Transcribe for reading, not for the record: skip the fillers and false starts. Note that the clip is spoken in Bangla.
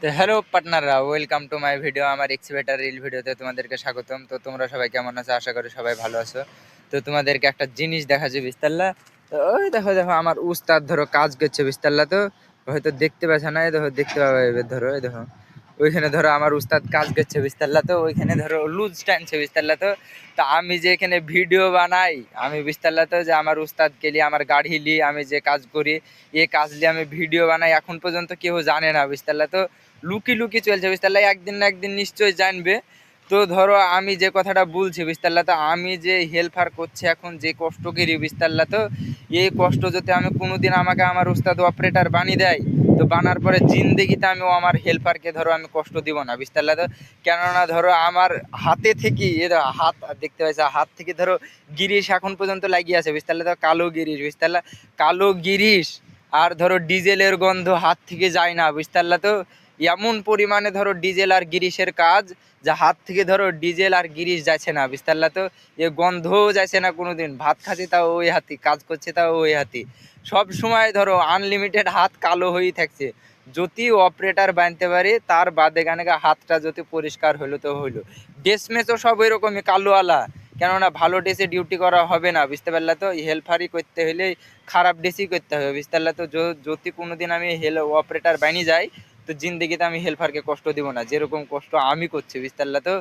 তো হ্যালো পার্টনাররা, ওয়েলকাম টু মাই ভিডিও। আমার এক্সিভেটার রিল ভিডিওতে তোমাদেরকে স্বাগতম। তো তোমরা সবাই কেমন আছো? আশা করি সবাই ভালো আছো। তো তোমাদেরকে একটা জিনিস দেখাচ্ছি বিস্তাল্লা। তো ওই দেখো দেখো আমার উস্তাদ ধরো কাজ করছে বিস্তাল্লা। তো হয়তো দেখতে পাচ্ছ না, এই দেখো দেখতে পাবে এবার ধরো, এই দেখো ওইখানে ধরো আমার উস্তাদ কাজ করছে বিস্তাল্লা। তো ওইখানে ধরো লুজ টানছে বিস্তাল্লা। তো তো আমি যে এখানে ভিডিও বানাই, আমি বিস্তাল্লা তো যে আমার উস্তাদকে নিয়ে আমার গাড়ি নিয়ে আমি যে কাজ করি, এ কাজ নিয়ে আমি ভিডিও বানাই, এখন পর্যন্ত কেউ জানে না বিস্তাল্লা। তো লুকি লুকি চলছে বিস্তাল্লা, একদিন না একদিন নিশ্চয়ই জানবে। তো ধরো আমি যে কথাটা বলছি বিস্তাল্লা, তো আমি যে হেল্পার করছি এখন, যে কষ্ট করি বিস্তাল্লা, তো এই কষ্ট যদি আমি কোনোদিন আমাকে আমার উস্তাদ অপারেটার বানিয়ে দেয়, তো বানার পরে জিন্দেগিতে আমি আমার হেল্পারকে ধরো আমি কষ্ট দিব না বিস্তাল্লা। তো কেননা ধরো আমার হাতে থেকে হাত দেখতে পাচ্ছি, হাত থেকে ধরো গিরিশ এখন পর্যন্ত লাগিয়ে আছে বিস্তাল্লা। তো কালো গিরিশ বিস্তাল্লা, কালো গিরিশ আর ধরো ডিজেলের গন্ধ হাত থেকে যায় না বুঝতাল্লা। তো এমন পরিমাণে ধরো ডিজেল আর গিরিশের কাজ, যা হাত থেকে ধরো ডিজেল আর গিরিশ যাচ্ছে না বুঝতাল্লা। তো এ গন্ধও যাচ্ছে না কোনোদিন। ভাত খাচ্ছি তাও ওই হাতি, কাজ করছে তাও ওই হাতি, সব সময় ধরো আনলিমিটেড হাত কালো হয়েই থাকছে। যদি অপারেটার বানতে পারি তার বাদে গানে হাতটা যদি পরিষ্কার হইলো তো হইলো। ড্রেস মেসও সব ওই রকমই কালোওয়ালা, কেননা ভালো ড্রেসে ডিউটি করা হবে না বুঝতে পারলা। তো হেল্পারই করতে হলে খারাপ ড্রেসই করতে হবে বুঝতে। তো যদি কোনোদিন আমি অপারেটার বানিয়ে যাই, তো জিন্দেগিতে আমি হেল্পারকে কষ্ট দিব না, যেরকম কষ্ট আমি করছি বুঝতে। তো